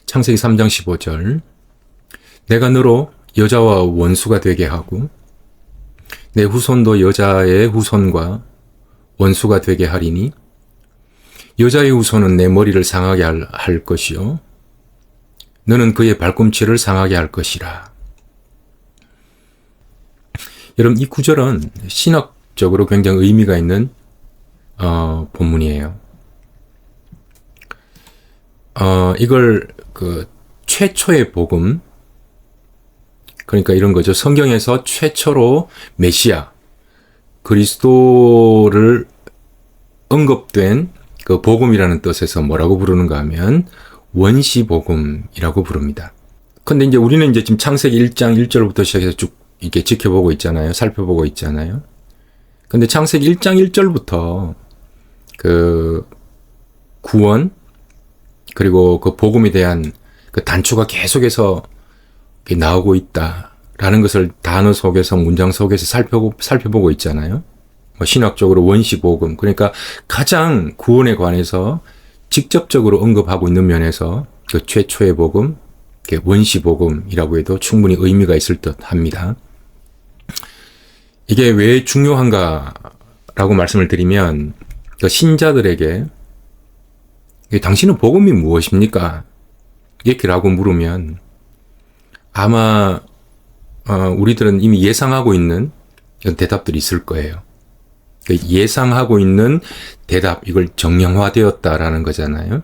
창세기 3장 15절. 내가 너로 여자와 원수가 되게 하고 내 후손도 여자의 후손과 원수가 되게 하리니 여자의 후손은 내 머리를 상하게 할 것이요 너는 그의 발꿈치를 상하게 할 것이라. 여러분, 이 구절은 신학적으로 굉장히 의미가 있는 본문이에요. 이걸 최초의 복음, 그러니까 이런 거죠. 성경에서 최초로 메시아, 그리스도를 언급된 그 복음이라는 뜻에서 뭐라고 부르는가 하면 원시복음이라고 부릅니다. 근데 이제 우리는 이제 지금 창세기 1장 1절부터 시작해서 쭉 이렇게 지켜보고 있잖아요. 살펴보고 있잖아요. 근데 창세기 1장 1절부터 그 구원, 그리고 그 복음에 대한 그 단초가 계속해서 나오고 있다라는 것을 단어 속에서, 문장 속에서 살펴보고 있잖아요. 신학적으로 원시복음, 그러니까 가장 구원에 관해서 직접적으로 언급하고 있는 면에서 그 최초의 복음, 원시복음이라고 해도 충분히 의미가 있을 듯 합니다. 이게 왜 중요한가라고 말씀을 드리면, 그 신자들에게 당신은 복음이 무엇입니까? 이렇게라고 물으면 아마 우리들은 이미 예상하고 있는 대답들이 있을 거예요. 예상하고 있는 대답, 이걸 정량화되었다라는 거잖아요.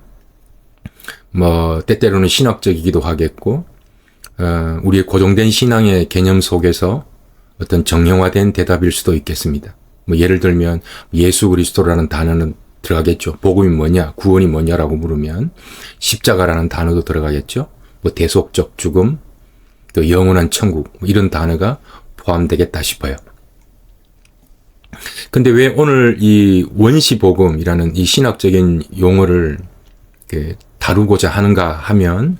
때때로는 신학적이기도 하겠고, 우리의 고정된 신앙의 개념 속에서 어떤 정량화된 대답일 수도 있겠습니다. 예를 들면 예수 그리스도라는 단어는 들어가겠죠. 복음이 뭐냐, 구원이 뭐냐라고 물으면 십자가라는 단어도 들어가겠죠. 대속적 죽음, 또 영원한 천국, 이런 단어가 포함되겠다 싶어요. 근데 왜 오늘 이 원시복음이라는 이 신학적인 용어를 다루고자 하는가 하면,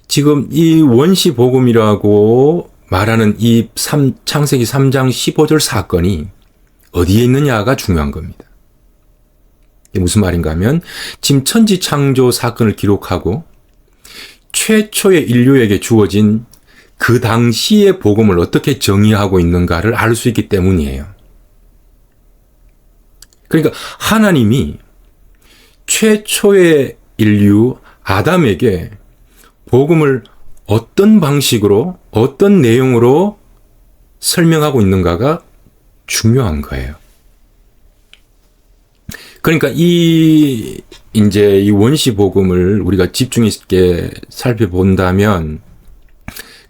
지금 이 원시복음이라고 말하는 이 창세기 3장 15절 사건이 어디에 있느냐가 중요한 겁니다. 이게 무슨 말인가 하면, 지금 천지창조 사건을 기록하고 최초의 인류에게 주어진 그 당시의 복음을 어떻게 정의하고 있는가를 알 수 있기 때문이에요. 그러니까 하나님이 최초의 인류 아담에게 복음을 어떤 방식으로, 어떤 내용으로 설명하고 있는가가 중요한 거예요. 그러니까 이 원시복음을 우리가 집중 있게 살펴본다면,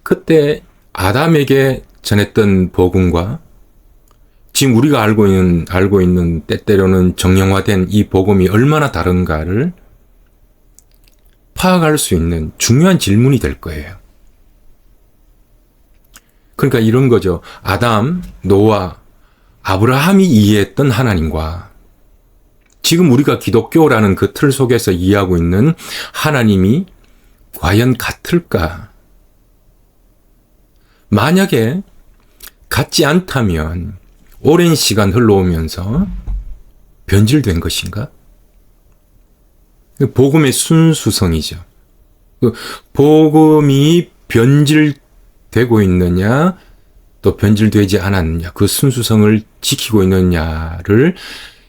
그때 아담에게 전했던 복음과 지금 우리가 알고 있는 때때로는 정형화된 이 복음이 얼마나 다른가를 파악할 수 있는 중요한 질문이 될 거예요. 그러니까 이런 거죠. 아담, 노아, 아브라함이 이해했던 하나님과 지금 우리가 기독교라는 그 틀 속에서 이해하고 있는 하나님이 과연 같을까? 만약에 같지 않다면 오랜 시간 흘러오면서 변질된 것인가? 복음의 순수성이죠. 복음이 변질되고 있느냐, 또 변질되지 않았느냐, 그 순수성을 지키고 있느냐를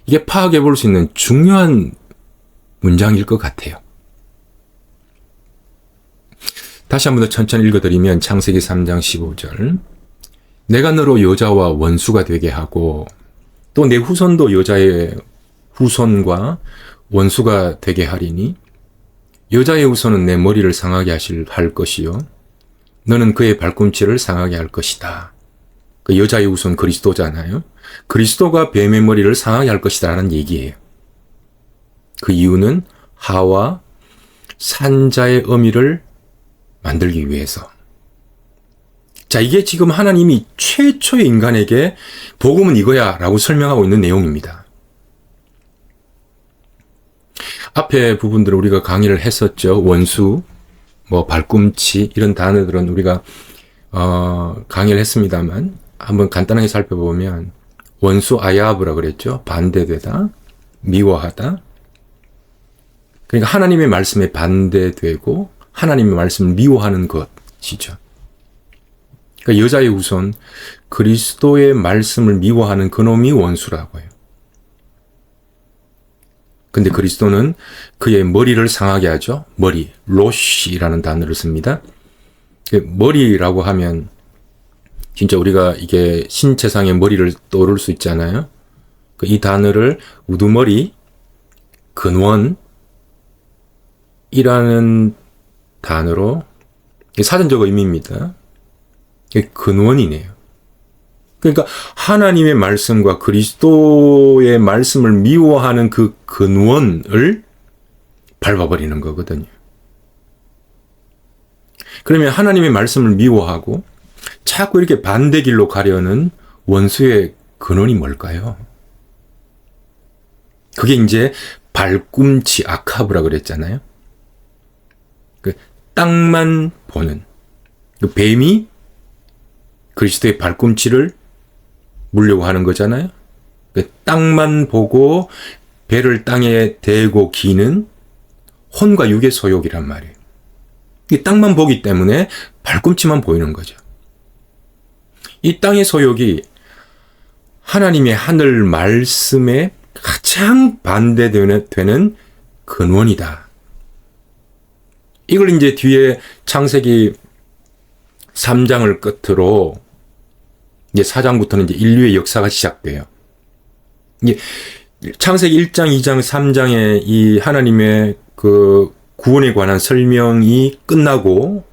이게 파악해 볼 수 있는 중요한 문장일 것 같아요. 다시 한 번 더 천천히 읽어드리면 창세기 3장 15절. 내가 너로 여자와 원수가 되게 하고 또 내 후손도 여자의 후손과 원수가 되게 하리니 여자의 후손은 내 머리를 상하게 할 것이요 너는 그의 발꿈치를 상하게 할 것이다. 그 여자의 후손 그리스도잖아요. 그리스도가 뱀의 머리를 상하게 할 것이다 라는 얘기예요. 그 이유는 하와 산자의 어미를 만들기 위해서. 자, 이게 지금 하나님이 최초의 인간에게 복음은 이거야 라고 설명하고 있는 내용입니다. 앞에 부분들을 우리가 강의를 했었죠. 원수, 발꿈치 이런 단어들은 우리가 강의를 했습니다만 한번 간단하게 살펴보면 원수 아야브라 그랬죠. 반대되다, 미워하다. 그러니까 하나님의 말씀에 반대되고 하나님의 말씀을 미워하는 것이죠. 그러니까 여자의 후손, 그리스도의 말씀을 미워하는 그놈이 원수라고 해요. 근데 그리스도는 그의 머리를 상하게 하죠. 머리, 로시라는 단어를 씁니다. 머리라고 하면 진짜 우리가 이게 신체상의 머리를 떠오를 수 있잖아요. 이 단어를 우두머리, 근원이라는 단어로 사전적 의미입니다. 근원이네요. 그러니까 하나님의 말씀과 그리스도의 말씀을 미워하는 그 근원을 밟아버리는 거거든요. 그러면 하나님의 말씀을 미워하고 자꾸 이렇게 반대 길로 가려는 원수의 근원이 뭘까요? 그게 이제 발꿈치 아카브라 그랬잖아요. 그 땅만 보는 그 뱀이 그리스도의 발꿈치를 물려고 하는 거잖아요. 그 땅만 보고 배를 땅에 대고 기는 혼과 육의 소욕이란 말이에요. 이 땅만 보기 때문에 발꿈치만 보이는 거죠. 이 땅의 소욕이 하나님의 하늘 말씀에 가장 반대되는 근원이다. 이걸 이제 뒤에 창세기 3장을 끝으로 이제 4장부터는 이제 인류의 역사가 시작돼요. 이제 창세기 1장, 2장, 3장의 이 하나님의 그 구원에 관한 설명이 끝나고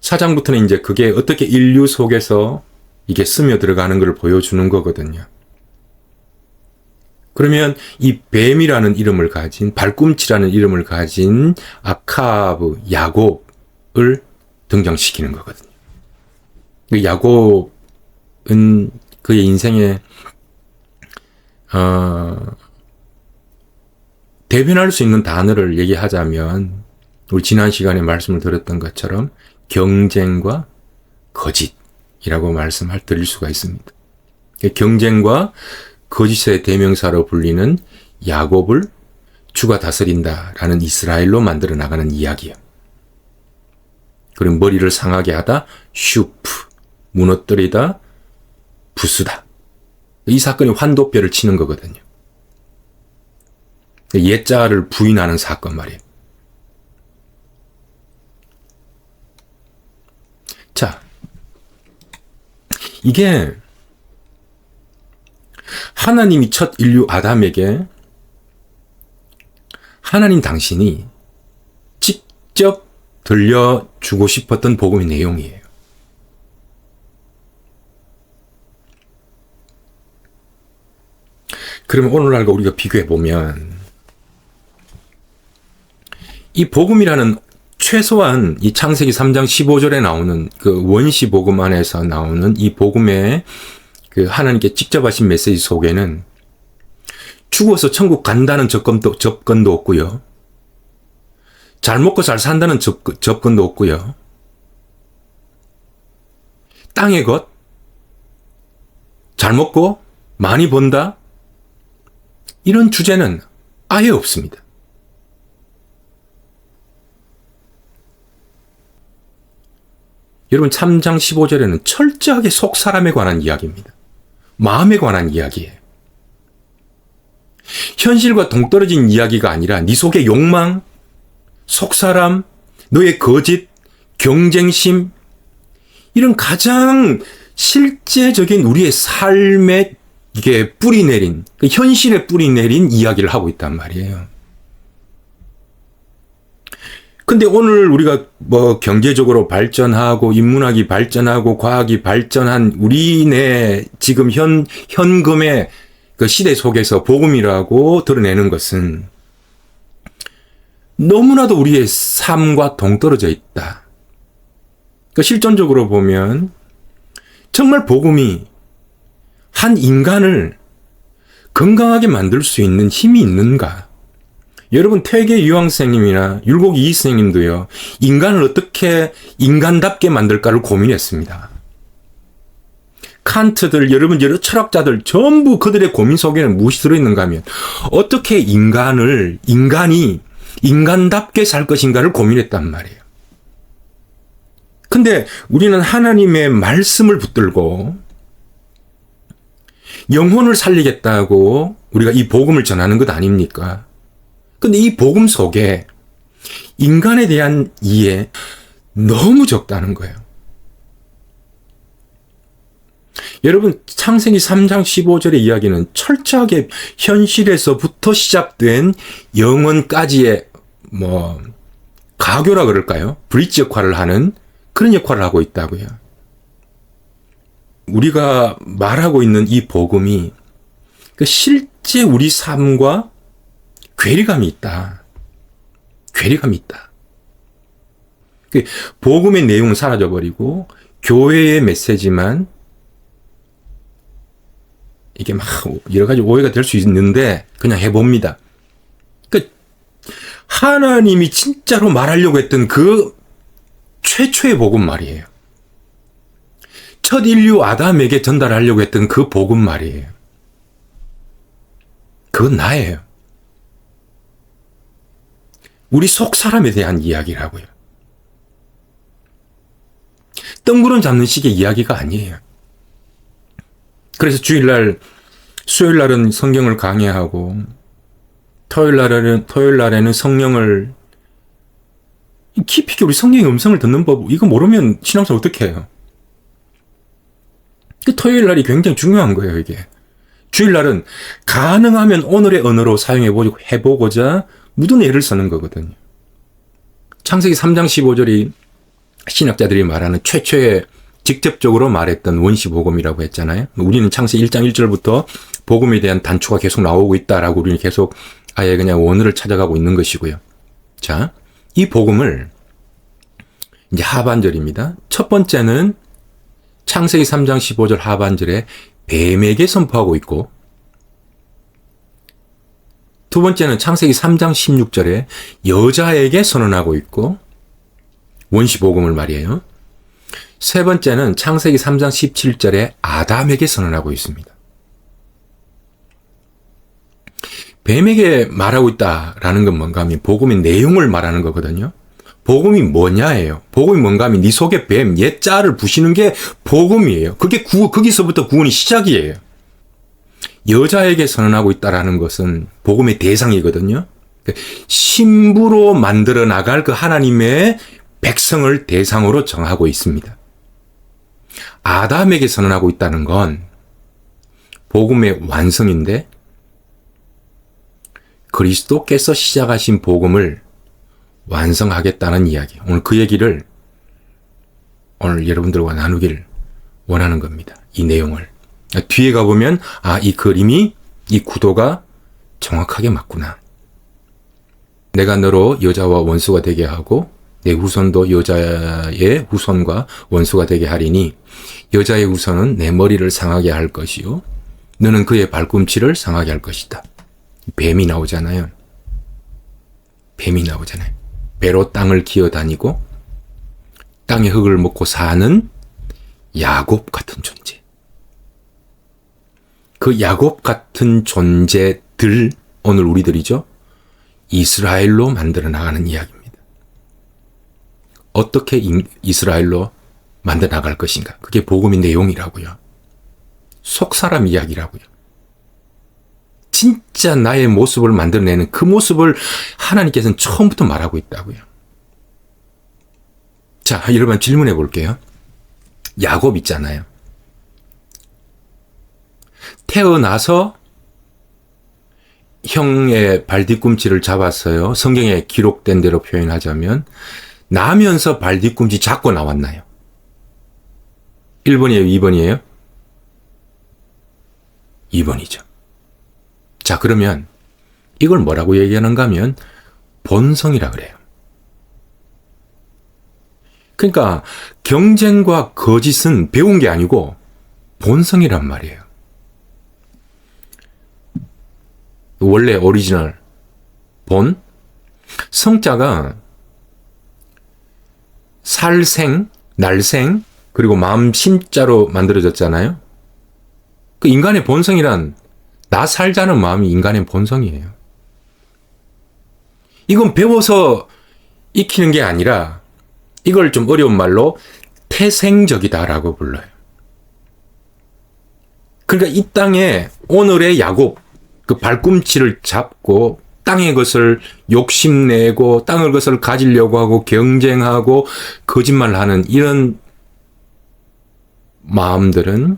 4장부터는 이제 그게 어떻게 인류 속에서 이게 스며들어가는 걸 보여주는 거거든요. 그러면 이 뱀이라는 이름을 가진, 발꿈치라는 이름을 가진 아카브, 야곱을 등장시키는 거거든요. 야곱은 그의 인생에 대변할 수 있는 단어를 얘기하자면 우리 지난 시간에 말씀을 드렸던 것처럼 경쟁과 거짓이라고 드릴 수가 있습니다. 경쟁과 거짓의 대명사로 불리는 야곱을 주가 다스린다라는 이스라엘로 만들어 나가는 이야기예요. 그리고 머리를 상하게 하다 슈프, 무너뜨리다 부수다. 이 사건이 환도뼈를 치는 거거든요. 옛자를 부인하는 사건 말이에요. 자, 이게 하나님이 첫 인류 아담에게 하나님 당신이 직접 들려주고 싶었던 복음의 내용이에요. 그러면 오늘날과 우리가 비교해보면 이 복음이라는 최소한 이 창세기 3장 15절에 나오는 그 원시 복음 안에서 나오는 이 복음의 그 하나님께 직접 하신 메시지 속에는 죽어서 천국 간다는 접근도 없고요. 잘 먹고 잘 산다는 접근도 없고요. 땅의 것, 잘 먹고 많이 번다, 이런 주제는 아예 없습니다. 여러분 3장 15절에는 철저하게 속 사람에 관한 이야기입니다. 마음에 관한 이야기예요. 현실과 동떨어진 이야기가 아니라 네 속의 욕망, 속사람, 너의 거짓, 경쟁심, 이런 가장 실제적인 우리의 삶에 이게 뿌리 내린, 현실에 뿌리 내린 이야기를 하고 있단 말이에요. 근데 오늘 우리가 뭐 경제적으로 발전하고 인문학이 발전하고 과학이 발전한 우리네 지금 현금의 그 시대 속에서 복음이라고 드러내는 것은 너무나도 우리의 삶과 동떨어져 있다. 그러니까 실존적으로 보면 정말 복음이 한 인간을 건강하게 만들 수 있는 힘이 있는가? 여러분 퇴계 유황생님이나 율곡 이익생님도요. 인간을 어떻게 인간답게 만들까를 고민했습니다. 칸트들, 여러분 여러 철학자들 전부 그들의 고민 속에는 무엇이 들어있는가 하면 어떻게 인간이 인간답게 살 것인가를 고민했단 말이에요. 근데 우리는 하나님의 말씀을 붙들고 영혼을 살리겠다고 우리가 이 복음을 전하는 것 아닙니까? 근데 이 복음 속에 인간에 대한 이해 너무 적다는 거예요. 여러분, 창세기 3장 15절의 이야기는 철저하게 현실에서부터 시작된 영혼까지의 가교라 그럴까요? 브릿지 역할을 하는 그런 역할을 하고 있다고요. 우리가 말하고 있는 이 복음이 실제 우리 삶과 괴리감이 있다. 괴리감이 있다. 복음의 내용은 사라져버리고 교회의 메시지만 이게 막 여러 가지 오해가 될 수 있는데 그냥 해봅니다. 그러니까 하나님이 진짜로 말하려고 했던 그 최초의 복음 말이에요. 첫 인류 아담에게 전달하려고 했던 그 복음 말이에요. 그건 나예요. 우리 속 사람에 대한 이야기라고요. 뜬구름 잡는 식의 이야기가 아니에요. 그래서 주일날, 수요일날은 성경을 강의하고 토요일날에는 성령을 깊이 있게 우리 성령의 음성을 듣는 법, 이거 모르면 신앙생활 어떻게 해요? 토요일날이 굉장히 중요한 거예요, 이게. 주일날은 가능하면 오늘의 언어로 사용해보고자 묻은 애를 쓰는 거거든요. 창세기 3장 15절이 신학자들이 말하는 최초의 직접적으로 말했던 원시복음이라고 했잖아요. 우리는 창세기 1장 1절부터 복음에 대한 단초가 계속 나오고 있다라고 우리는 계속 아예 그냥 원어를 찾아가고 있는 것이고요. 자, 이 복음을 이제 하반절입니다. 첫 번째는 창세기 3장 15절 하반절에 뱀에게 선포하고 있고, 두 번째는 창세기 3장 16절에 여자에게 선언하고 있고, 원시복음을 말이에요. 세 번째는 창세기 3장 17절에 아담에게 선언하고 있습니다. 뱀에게 말하고 있다라는 건 뭔가 하면 복음의 내용을 말하는 거거든요. 복음이 뭐냐예요. 복음이 뭔가 하면 네 속에 뱀, 옛자를 부시는 게 복음이에요. 그게 거기서부터 구원이 시작이에요. 여자에게 선언하고 있다라는 것은 복음의 대상이거든요. 신부로 만들어 나갈 그 하나님의 백성을 대상으로 정하고 있습니다. 아담에게 선언하고 있다는 건 복음의 완성인데 그리스도께서 시작하신 복음을 완성하겠다는 이야기. 오늘 그 얘기를 오늘 여러분들과 나누길 원하는 겁니다. 이 내용을. 뒤에 가보면 이 그림이, 이 구도가 정확하게 맞구나. 내가 너로 여자와 원수가 되게 하고 내 후손도 여자의 후손과 원수가 되게 하리니 여자의 후손은 내 머리를 상하게 할 것이요 너는 그의 발꿈치를 상하게 할 것이다. 뱀이 나오잖아요. 뱀이 나오잖아요. 배로 땅을 기어다니고 땅의 흙을 먹고 사는 야곱 같은 존재. 그 야곱 같은 존재들, 오늘 우리들이죠. 이스라엘로 만들어 나가는 이야기입니다. 어떻게 이스라엘로 만들어 나갈 것인가. 그게 복음의 내용이라고요. 속사람 이야기라고요. 진짜 나의 모습을 만들어내는 그 모습을 하나님께서는 처음부터 말하고 있다고요. 자, 여러분 질문해 볼게요. 야곱 있잖아요. 태어나서 형의 발뒤꿈치를 잡았어요. 성경에 기록된 대로 표현하자면 나면서 발뒤꿈치 잡고 나왔나요? 1번이에요? 2번이에요? 2번이죠. 자, 그러면 이걸 뭐라고 얘기하는가 하면 본성이라 그래요. 그러니까 경쟁과 거짓은 배운 게 아니고 본성이란 말이에요. 원래 오리지널 본 성자가 살생, 날생, 그리고 마음 심자로 만들어졌잖아요. 그 인간의 본성이란 나 살자는 마음이 인간의 본성이에요. 이건 배워서 익히는 게 아니라 이걸 좀 어려운 말로 태생적이다라고 불러요. 그러니까 이 땅에 오늘의 야곱, 그 발꿈치를 잡고 땅의 것을 욕심내고 땅의 것을 가지려고 하고 경쟁하고 거짓말하는 이런 마음들은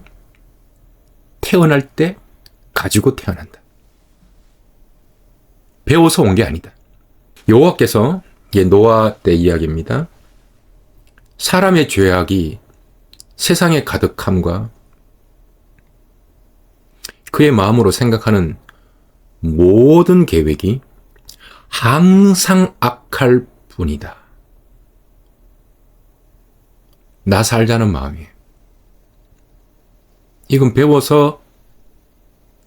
태어날 때 가지고 태어난다. 배워서 온 게 아니다. 여호와께서, 이게 노아 때 이야기입니다. 사람의 죄악이 세상에 가득함과 그의 마음으로 생각하는 모든 계획이 항상 악할 뿐이다. 나 살자는 마음이에요. 이건 배워서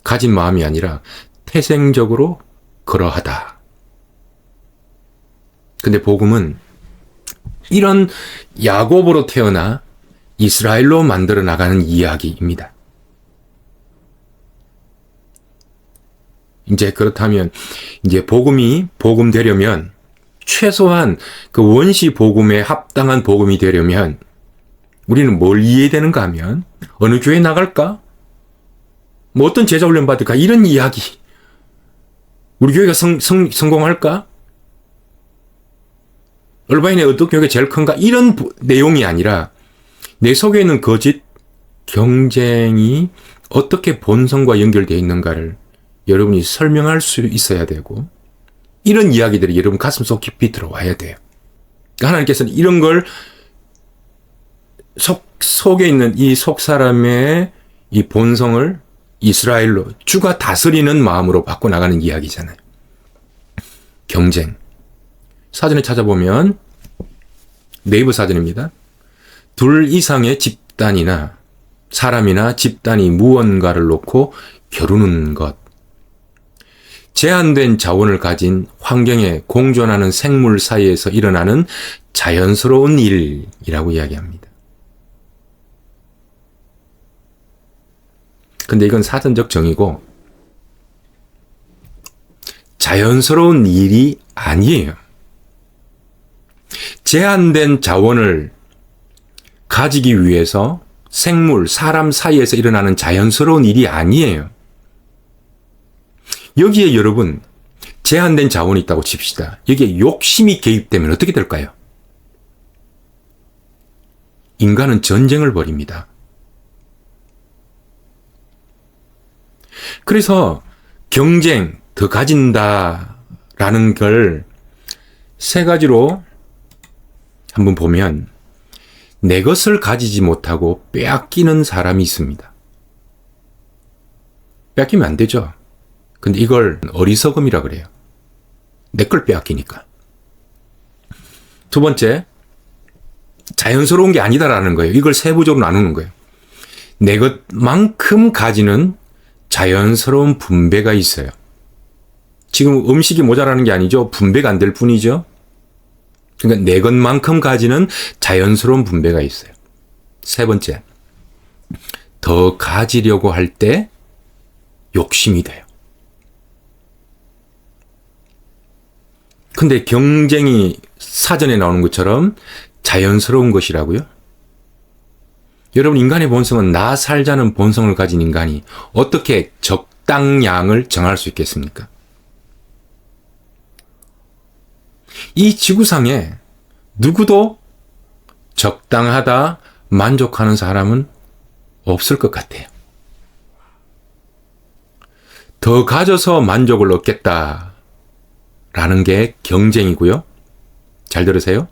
가진 마음이 아니라 태생적으로 그러하다. 근데 복음은 이런 야곱으로 태어나 이스라엘로 만들어 나가는 이야기입니다. 이제 그렇다면 이제 복음이 복음 되려면 최소한 그 원시 복음에 합당한 복음이 되려면 우리는 뭘 이해해야 되는가 하면 어느 교회 나갈까? 뭐 어떤 제자 훈련 받을까? 이런 이야기. 우리 교회가 성공할까? 얼바인의 어떤 교회가 제일 큰가? 이런 내용이 아니라 내 속에 있는 거짓, 경쟁이 어떻게 본성과 연결되어 있는가를 여러분이 설명할 수 있어야 되고 이런 이야기들이 여러분 가슴속 깊이 들어와야 돼요. 하나님께서는 이런 걸 속에 있는 이 속 사람의 이 본성을 이스라엘로 주가 다스리는 마음으로 바꿔나가는 이야기잖아요. 경쟁. 사전에 찾아보면 네이버 사전입니다. 둘 이상의 집단이나 사람이나 집단이 무언가를 놓고 겨루는 것. 제한된 자원을 가진 환경에 공존하는 생물 사이에서 일어나는 자연스러운 일이라고 이야기합니다. 근데 이건 사전적 정의고 자연스러운 일이 아니에요. 제한된 자원을 가지기 위해서 생물, 사람 사이에서 일어나는 자연스러운 일이 아니에요. 여기에 여러분 제한된 자원이 있다고 칩시다. 여기에 욕심이 개입되면 어떻게 될까요? 인간은 전쟁을 벌입니다. 그래서 경쟁, 더 가진다라는 걸 세 가지로 한번 보면 내 것을 가지지 못하고 빼앗기는 사람이 있습니다. 빼앗기면 안 되죠. 근데 이걸 어리석음이라 그래요. 내 걸 빼앗기니까. 두 번째, 자연스러운 게 아니다라는 거예요. 이걸 세부적으로 나누는 거예요. 내 것만큼 가지는 자연스러운 분배가 있어요. 지금 음식이 모자라는 게 아니죠. 분배가 안 될 뿐이죠. 그러니까 내 것만큼 가지는 자연스러운 분배가 있어요. 세 번째, 더 가지려고 할 때 욕심이 돼요. 근데 경쟁이 사전에 나오는 것처럼 자연스러운 것이라고요? 여러분, 인간의 본성은 나 살자는 본성을 가진 인간이 어떻게 적당량을 정할 수 있겠습니까? 이 지구상에 누구도 적당하다, 만족하는 사람은 없을 것 같아요. 더 가져서 만족을 얻겠다라는 게 경쟁이고요. 잘 들으세요.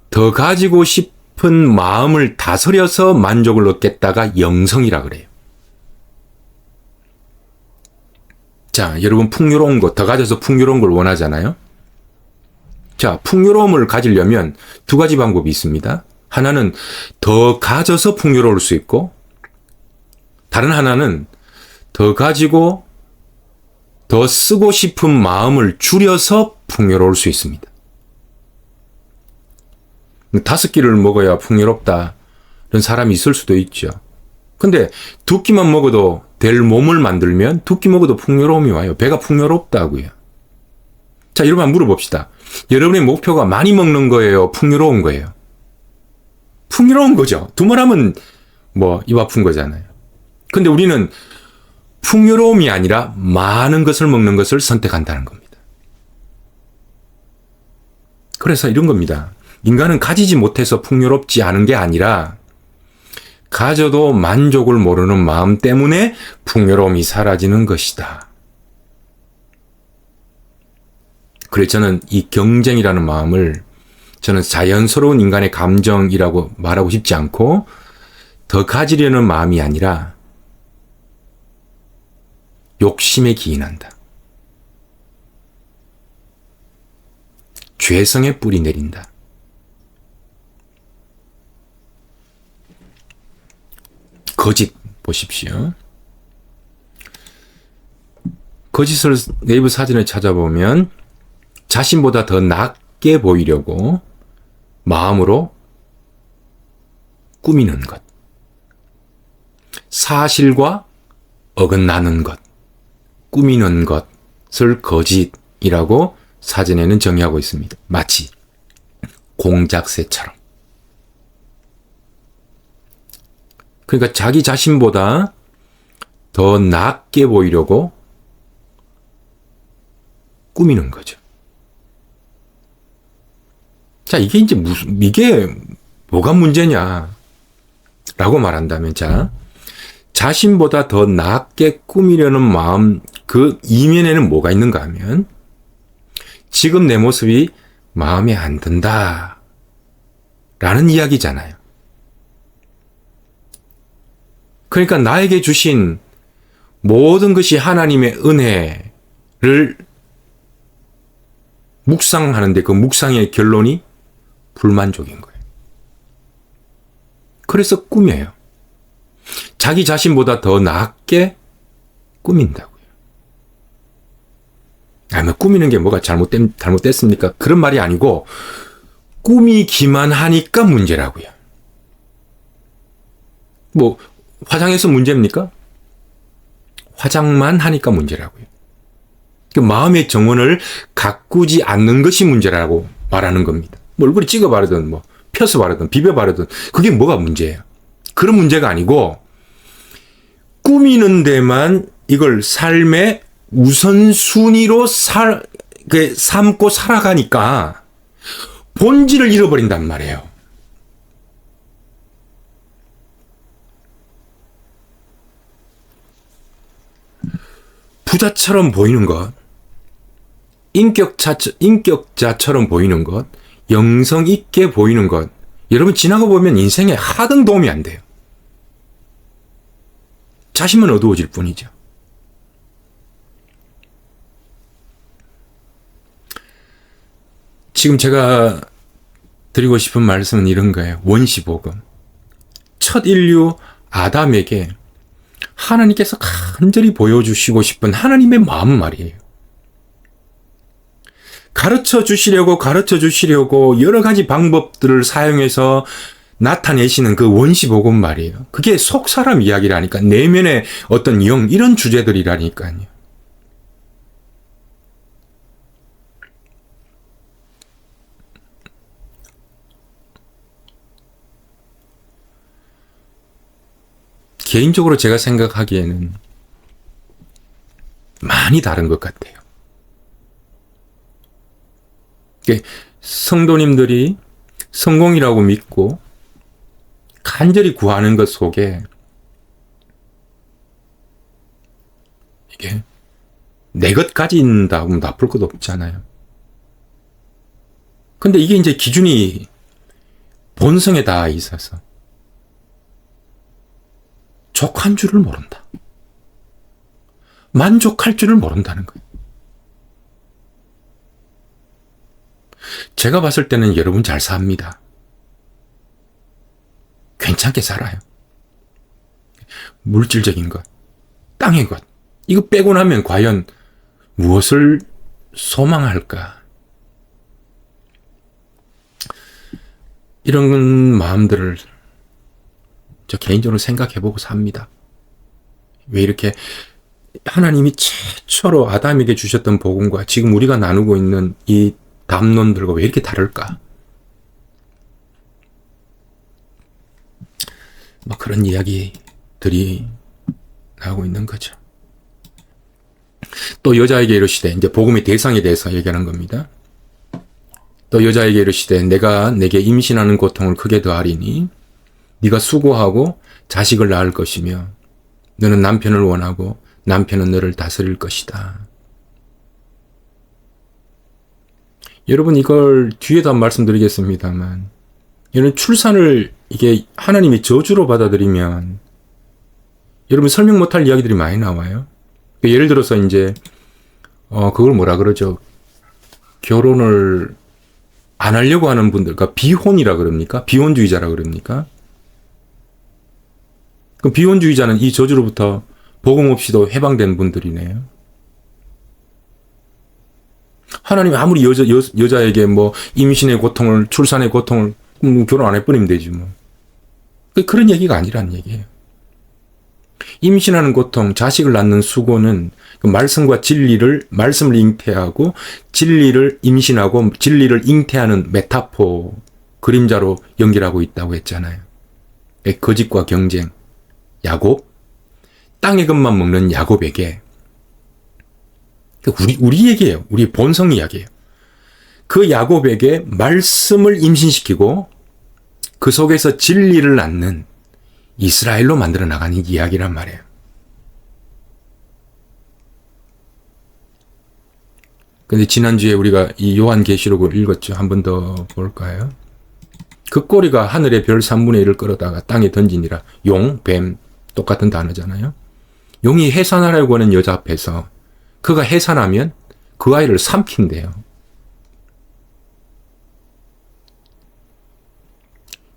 더 가지고 싶은 마음을 다스려서 만족을 얻겠다가 영성이라 그래요. 자, 여러분 풍요로운 거, 더 가져서 풍요로운 걸 원하잖아요. 자, 풍요로움을 가지려면 두 가지 방법이 있습니다. 하나는 더 가져서 풍요로울 수 있고, 다른 하나는 더 가지고 더 쓰고 싶은 마음을 줄여서 풍요로울 수 있습니다. 5끼를 먹어야 풍요롭다 이런 사람이 있을 수도 있죠. 근데 2끼만 먹어도 될 몸을 만들면 2끼 먹어도 풍요로움이 와요. 배가 풍요롭다고요. 자, 여러분 한번 물어봅시다. 여러분의 목표가 많이 먹는 거예요? 풍요로운 거예요? 풍요로운 거죠. 두말하면 입 아픈 거잖아요. 근데 우리는 풍요로움이 아니라 많은 것을 먹는 것을 선택한다는 겁니다. 그래서 이런 겁니다. 인간은 가지지 못해서 풍요롭지 않은 게 아니라 가져도 만족을 모르는 마음 때문에 풍요로움이 사라지는 것이다. 그래서 저는 이 경쟁이라는 마음을 저는 자연스러운 인간의 감정이라고 말하고 싶지 않고 더 가지려는 마음이 아니라 욕심에 기인한다. 죄성에 뿌리 내린다. 거짓 보십시오. 거짓을 네이버 사전에 찾아보면 자신보다 더 낫게 보이려고 마음으로 꾸미는 것, 사실과 어긋나는 것, 꾸미는 것을 거짓이라고 사전에는 정의하고 있습니다. 마치 공작새처럼. 그러니까 자기 자신보다 더 낫게 보이려고 꾸미는 거죠. 자, 이게 이제 이게 뭐가 문제냐? 라고 말한다면, 자, 자신보다 더 낫게 꾸미려는 마음, 그 이면에는 뭐가 있는가 하면, 지금 내 모습이 마음에 안 든다. 라는 이야기잖아요. 그러니까 나에게 주신 모든 것이 하나님의 은혜를 묵상하는데 그 묵상의 결론이 불만족인 거예요. 그래서 꾸며요. 자기 자신보다 더 낫게 꾸민다고요. 아니, 꾸미는 게 뭐가 잘못됐습니까? 그런 말이 아니고 꾸미기만 하니까 문제라고요. 화장해서 문제입니까? 화장만 하니까 문제라고요. 그 마음의 정원을 가꾸지 않는 것이 문제라고 말하는 겁니다. 얼굴에 찍어 바르든 펴서 바르든 비벼 바르든 그게 뭐가 문제예요? 그런 문제가 아니고 꾸미는 데만 이걸 삶의 우선순위로 삼고 살아가니까 본질을 잃어버린단 말이에요. 부자처럼 보이는 것, 인격자처럼 보이는 것, 영성 있게 보이는 것, 여러분 지나가 보면 인생에 하등 도움이 안 돼요. 자신만 어두워질 뿐이죠. 지금 제가 드리고 싶은 말씀은 이런 거예요. 원시복음. 첫 인류 아담에게 하나님께서 간절히 보여주시고 싶은 하나님의 마음 말이에요. 가르쳐 주시려고 여러 가지 방법들을 사용해서 나타내시는 그 원시복음 말이에요. 그게 속사람 이야기라니까. 내면의 어떤 영, 이런 주제들이라니까요. 개인적으로 제가 생각하기에는 많이 다른 것 같아요. 성도님들이 성공이라고 믿고 간절히 구하는 것 속에 이게 내 것 가진다고 하면 나쁠 것도 없잖아요. 근데 이게 이제 기준이 본성에 다 있어서 족한 줄을 모른다. 만족할 줄을 모른다는 거예요. 제가 봤을 때는 여러분 잘 삽니다. 괜찮게 살아요. 물질적인 것, 땅의 것, 이거 빼고 나면 과연 무엇을 소망할까? 이런 마음들을 저 개인적으로 생각해보고 삽니다. 왜 이렇게 하나님이 최초로 아담에게 주셨던 복음과 지금 우리가 나누고 있는 이 담론들과 왜 이렇게 다를까? 뭐 그런 이야기들이 나오고 있는 거죠. 또 여자에게 이르시되, 이제 복음의 대상에 대해서 얘기하는 겁니다. 또 여자에게 이르시되 내가 내게 임신하는 고통을 크게 더하리니 네가 수고하고 자식을 낳을 것이며 너는 남편을 원하고 남편은 너를 다스릴 것이다. 여러분, 이걸 뒤에도 한 말씀드리겠습니다만, 여러분, 출산을 이게 하나님의 저주로 받아들이면 여러분 설명 못할 이야기들이 많이 나와요. 예를 들어서 이제 그걸 뭐라 그러죠? 결혼을 안 하려고 하는 분들, 그러니까 비혼이라 그럽니까? 비혼주의자라 그럽니까? 그럼 비혼주의자는 이 저주로부터 복음 없이도 해방된 분들이네요. 하나님이 아무리 여자에게 뭐 임신의 고통을, 출산의 고통을 결혼 안 해버리면 되지 뭐. 그런 얘기가 아니라는 얘기예요. 임신하는 고통, 자식을 낳는 수고는 그 말씀과 진리를, 말씀을 잉태하고 진리를 임신하고 진리를 잉태하는 메타포, 그림자로 연결하고 있다고 했잖아요. 거짓과 경쟁, 야곱, 땅의 것만 먹는 야곱에게, 우리 얘기예요. 우리 본성 이야기예요. 그 야곱에게 말씀을 임신시키고 그 속에서 진리를 낳는 이스라엘로 만들어 나가는 이야기란 말이에요. 근데 지난주에 우리가 이 요한계시록을 읽었죠. 한 번 더 볼까요? 그 꼬리가 하늘의 별 3분의 1을 끌어다가 땅에 던지니라. 용, 뱀, 똑같은 단어잖아요. 용이 해산하려고 하는 여자 앞에서 그가 해산하면 그 아이를 삼킨대요.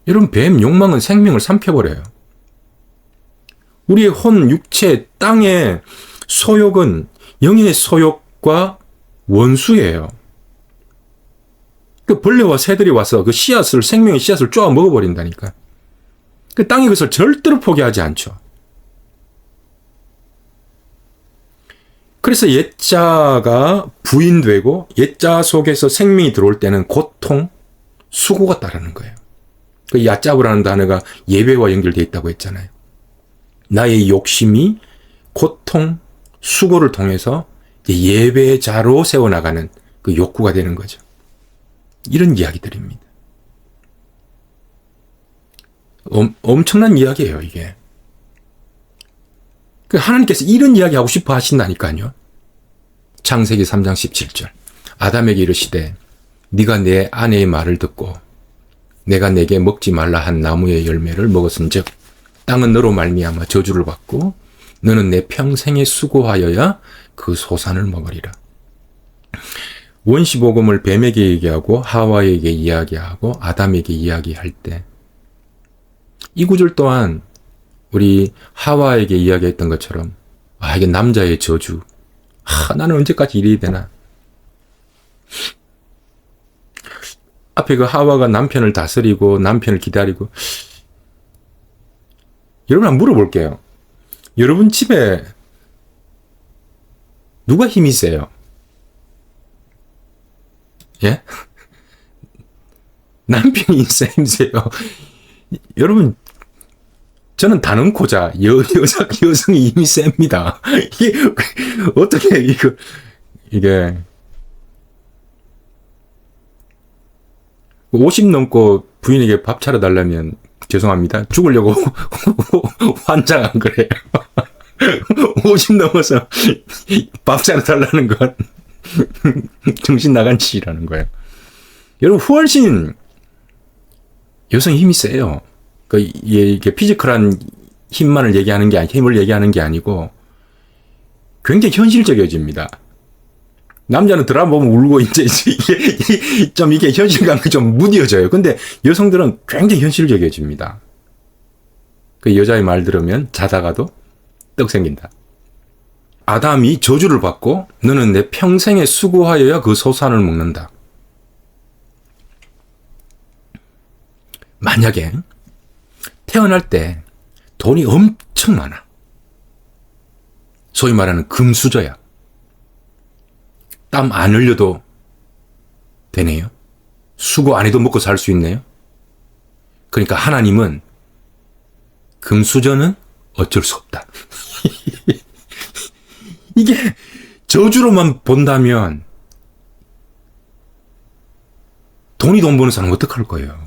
여러분, 뱀 욕망은 생명을 삼켜버려요. 우리의 혼, 육체, 땅의 소욕은 영의 소욕과 원수예요. 그 벌레와 새들이 와서 그 씨앗을, 생명의 씨앗을 쪼아 먹어버린다니까. 그 땅이 그것을 절대로 포기하지 않죠. 그래서 옛자가 부인되고 옛자 속에서 생명이 들어올 때는 고통, 수고가 따르는 거예요. 그 야짜브라는 단어가 예배와 연결되어 있다고 했잖아요. 나의 욕심이 고통, 수고를 통해서 예배자로 세워나가는 그 욕구가 되는 거죠. 이런 이야기들입니다. 엄청난 이야기예요, 이게. 하나님께서 이런 이야기 하고 싶어 하신다니까요. 창세기 3장 17절. 아담에게 이르시되 네가 내 아내의 말을 듣고 내가 내게 먹지 말라 한 나무의 열매를 먹었은즉 땅은 너로 말미암아 저주를 받고 너는 내 평생에 수고하여야 그 소산을 먹으리라. 원시복음을 뱀에게 얘기하고 하와에게 이야기하고 아담에게 이야기할 때 이 구절 또한 우리 하와에게 이야기했던 것처럼 이게 남자의 저주. 나는 언제까지 이래야 되나. 앞에 그 하와가 남편을 다스리고 남편을 기다리고. 여러분, 한번 물어볼게요. 여러분 집에 누가 힘이 세요? 예? 남편이 힘세요. 여러분, 저는 단언코자 여성이 힘이 셉니다. 이게 어떻게 이게 50 넘고 부인에게 밥 차려달라면 죄송합니다. 죽으려고 환장한 거래요. 50 넘어서 밥 차려달라는 건 정신 나간 짓이라는 거예요. 여러분, 훨씬 여성이 힘이 세요. 이게 피지컬한 힘만을 얘기하는 게 힘을 얘기하는 게 아니고 굉장히 현실적이어집니다. 남자는 드라마 보면 울고 이제 이게 현실감이 좀 무뎌져요. 근데 여성들은 굉장히 현실적이어집니다. 그 여자의 말 들으면 자다가도 떡 생긴다. 아담이 저주를 받고 너는 내 평생에 수고하여야 그 소산을 먹는다. 만약에 태어날 때 돈이 엄청 많아. 소위 말하는 금수저야. 땀 안 흘려도 되네요. 수고 안 해도 먹고 살 수 있네요. 그러니까 하나님은 금수저는 어쩔 수 없다. 이게 저주로만 본다면 돈 버는 사람 어떡할 거예요?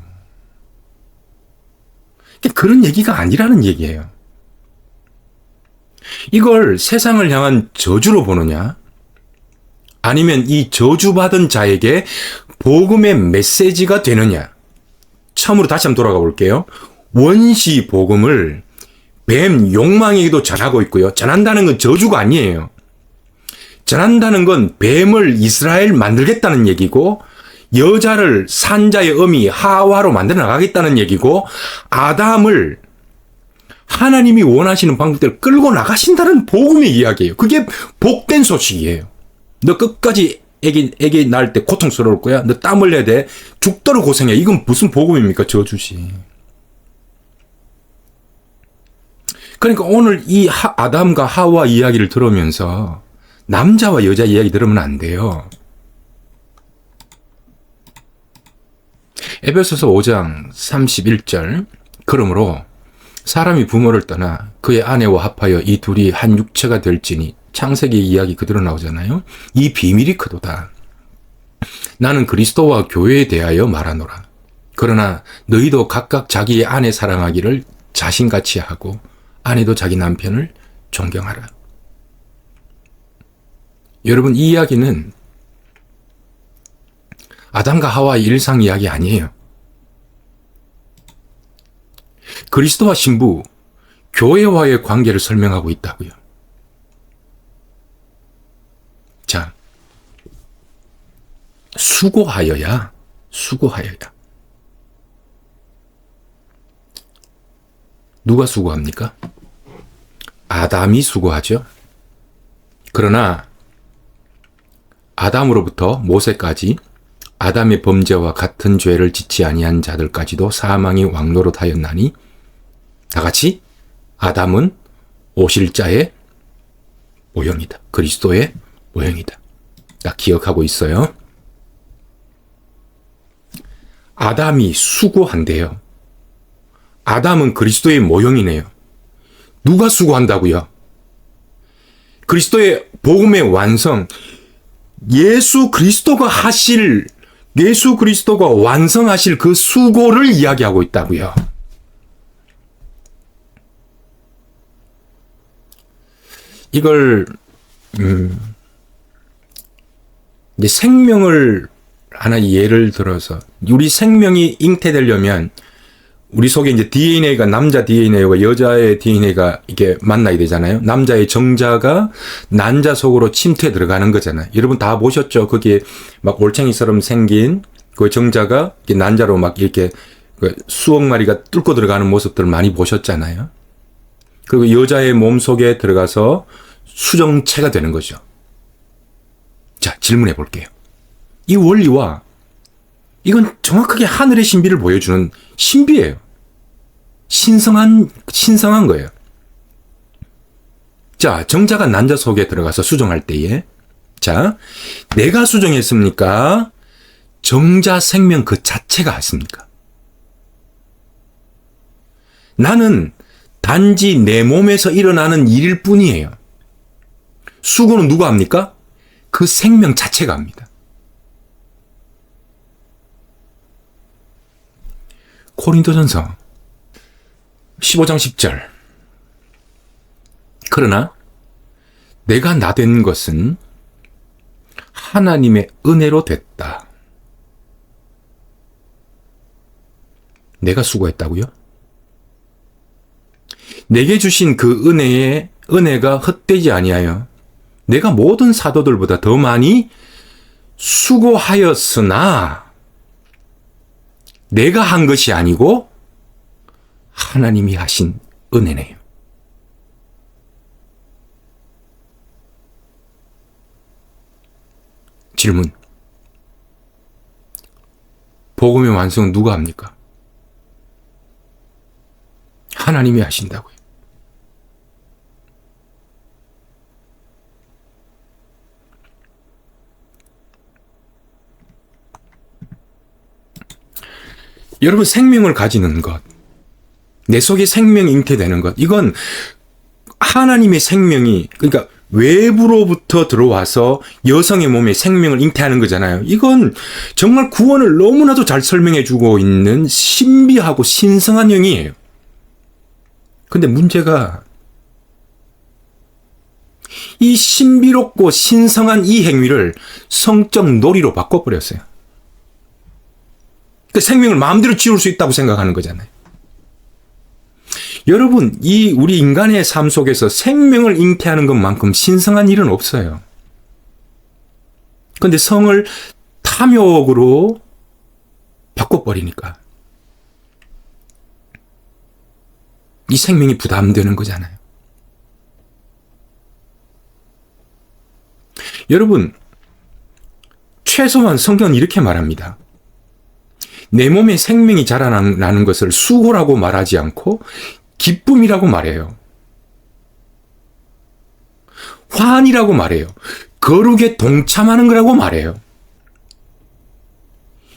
그런 얘기가 아니라는 얘기예요. 이걸 세상을 향한 저주로 보느냐? 아니면 이 저주받은 자에게 복음의 메시지가 되느냐? 처음으로 다시 한번 돌아가 볼게요. 원시 복음을 뱀 욕망에게도 전하고 있고요. 전한다는 건 저주가 아니에요. 전한다는 건 뱀을 이스라엘 만들겠다는 얘기고, 여자를 산자의 어미 하와로 만들어 나가겠다는 얘기고, 아담을 하나님이 원하시는 방법대로 끌고 나가신다는 복음의 이야기예요. 그게 복된 소식이에요. 너 끝까지 애기 낳을 때 고통스러울 거야. 너 땀 흘려야 돼. 죽도록 고생해. 이건 무슨 복음입니까? 저주지. 그러니까 오늘 이 아담과 하와 이야기를 들으면서 남자와 여자 이야기 들으면 안 돼요. 에베소서 5장 31절. 그러므로 사람이 부모를 떠나 그의 아내와 합하여 이 둘이 한 육체가 될지니, 창세기 이야기 그대로 나오잖아요. 이 비밀이 크도다. 나는 그리스도와 교회에 대하여 말하노라. 그러나 너희도 각각 자기의 아내 사랑하기를 자신같이 하고, 아내도 자기 남편을 존경하라. 여러분, 이 이야기는 아담과 하와의 일상 이야기 아니에요. 그리스도와 신부, 교회와의 관계를 설명하고 있다고요. 자, 수고하여야. 누가 수고합니까? 아담이 수고하죠. 그러나 아담으로부터 모세까지 아담의 범죄와 같은 죄를 짓지 아니한 자들까지도 사망이 왕노릇하였나니, 다같이 아담은 오실 자의 모형이다. 그리스도의 모형이다. 딱 기억하고 있어요. 아담이 수고한대요. 아담은 그리스도의 모형이네요. 누가 수고한다고요? 그리스도의 복음의 완성, 예수 그리스도가 완성하실 그 수고를 이야기하고 있다고요. 이걸 이제 생명을 하나 예를 들어서, 우리 생명이 잉태되려면 우리 속에 이제 DNA가, 남자 DNA와 여자의 DNA가 이게 만나야 되잖아요. 남자의 정자가 난자 속으로 침투해 들어가는 거잖아요. 여러분 다 보셨죠? 거기에 막 올챙이처럼 생긴 그 정자가 난자로 막 이렇게 수억 마리가 뚫고 들어가는 모습들을 많이 보셨잖아요. 그리고 여자의 몸 속에 들어가서 수정체가 되는 거죠. 자, 질문해 볼게요. 이 원리와 이건 정확하게 하늘의 신비를 보여주는 신비예요. 신성한 거예요. 자, 정자가 난자 속에 들어가서 수정할 때에, 자, 내가 수정했습니까? 정자 생명 그 자체가 했습니까? 나는 단지 내 몸에서 일어나는 일일 뿐이에요. 수고는 누가 합니까? 그 생명 자체가 합니다. 고린도전서 15장 10절. 그러나 내가 나된 것은 하나님의 은혜로 됐다. 내가 수고했다고요? 내게 주신 그 은혜가 헛되지 아니하여 내가 모든 사도들보다 더 많이 수고하였으나 내가 한 것이 아니고 하나님이 하신 은혜네요. 질문. 복음의 완성은 누가 합니까? 하나님이 하신다고요. 여러분, 생명을 가지는 것, 내 속에 생명이 잉태되는 것, 이건 하나님의 생명이, 그러니까 외부로부터 들어와서 여성의 몸에 생명을 잉태하는 거잖아요. 이건 정말 구원을 너무나도 잘 설명해 주고 있는 신비하고 신성한 영이에요. 근데 문제가 이 신비롭고 신성한 이 행위를 성적 놀이로 바꿔버렸어요. 그 생명을 마음대로 지울 수 있다고 생각하는 거잖아요. 여러분, 이 우리 인간의 삶 속에서 생명을 잉태하는 것만큼 신성한 일은 없어요. 그런데 성을 탐욕으로 바꿔버리니까 이 생명이 부담되는 거잖아요. 여러분, 최소한 성경은 이렇게 말합니다. 내 몸에 생명이 자라나는 것을 수고라고 말하지 않고 기쁨이라고 말해요. 환이라고 말해요. 거룩에 동참하는 거라고 말해요.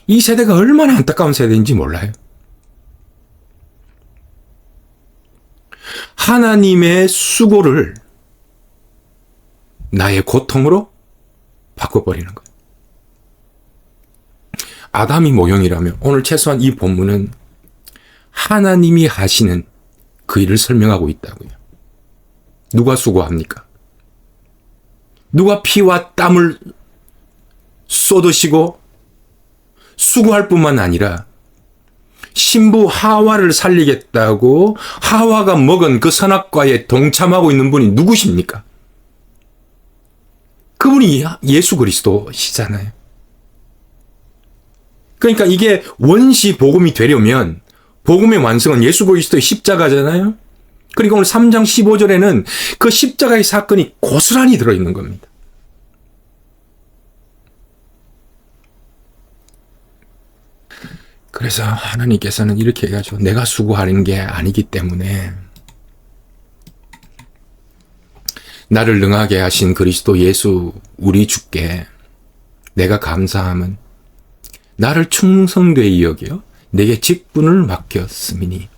이 세대가 얼마나 안타까운 세대인지 몰라요. 하나님의 수고를 나의 고통으로 바꿔버리는 거예요. 아담이 모형이라면 오늘 최소한 이 본문은 하나님이 하시는 그 일을 설명하고 있다고요. 누가 수고합니까? 누가 피와 땀을 쏟으시고 수고할 뿐만 아니라 신부 하와를 살리겠다고 하와가 먹은 그 선악과에 동참하고 있는 분이 누구십니까? 그분이 예수 그리스도시잖아요. 그러니까 이게 원시 복음이 되려면 복음의 완성은 예수 그리스도의 십자가잖아요. 그리고 오늘 3장 15절에는 그 십자가의 사건이 고스란히 들어있는 겁니다. 그래서 하나님께서는 이렇게 해가지고 내가 수고하는 게 아니기 때문에 나를 능하게 하신 그리스도 예수 우리 주께 내가 감사함은 나를 충성되이 여겨 내게 직분을 맡겼음이니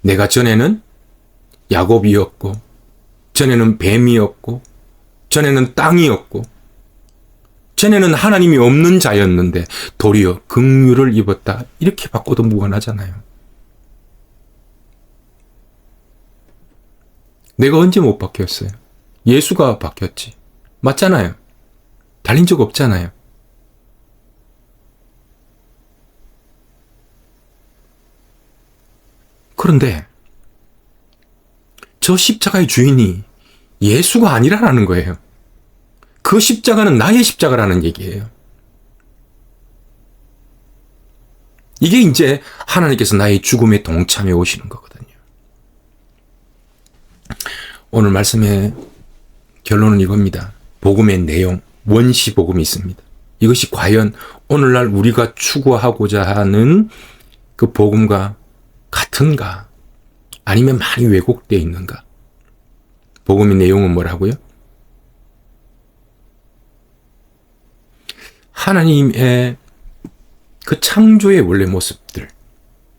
내가 전에는 야곱이었고 전에는 뱀이었고 전에는 땅이었고 전에는 하나님이 없는 자였는데 도리어 긍휼을 입었다. 이렇게 바꿔도 무관하잖아요. 내가 언제 못 바뀌었어요? 예수가 바뀌었지. 맞잖아요. 달린 적 없잖아요. 그런데 저 십자가의 주인이 예수가 아니라는 거예요. 그 십자가는 나의 십자가라는 얘기예요. 이게 이제 하나님께서 나의 죽음에 동참해 오시는 거거든요. 오늘 말씀의 결론은 이겁니다. 복음의 내용, 원시 복음이 있습니다. 이것이 과연 오늘날 우리가 추구하고자 하는 그 복음과 같은가? 아니면 많이 왜곡되어 있는가? 복음의 내용은 뭐라고요? 하나님의 그 창조의 원래 모습들,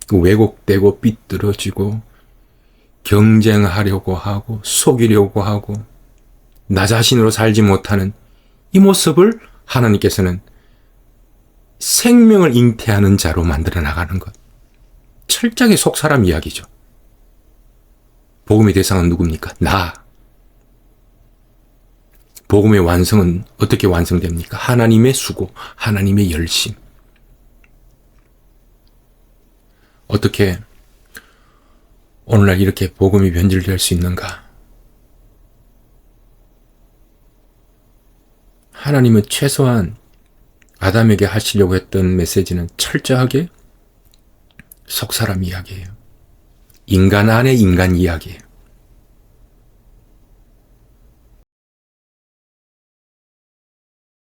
그 왜곡되고 삐뚤어지고 경쟁하려고 하고 속이려고 하고 나 자신으로 살지 못하는 이 모습을 하나님께서는 생명을 잉태하는 자로 만들어 나가는 것. 철저하게 속사람 이야기죠. 복음의 대상은 누굽니까? 나. 복음의 완성은 어떻게 완성됩니까? 하나님의 수고, 하나님의 열심. 어떻게 오늘날 이렇게 복음이 변질될 수 있는가? 하나님은 최소한 아담에게 하시려고 했던 메시지는 철저하게 속사람 이야기예요. 인간 안에 인간 이야기예요.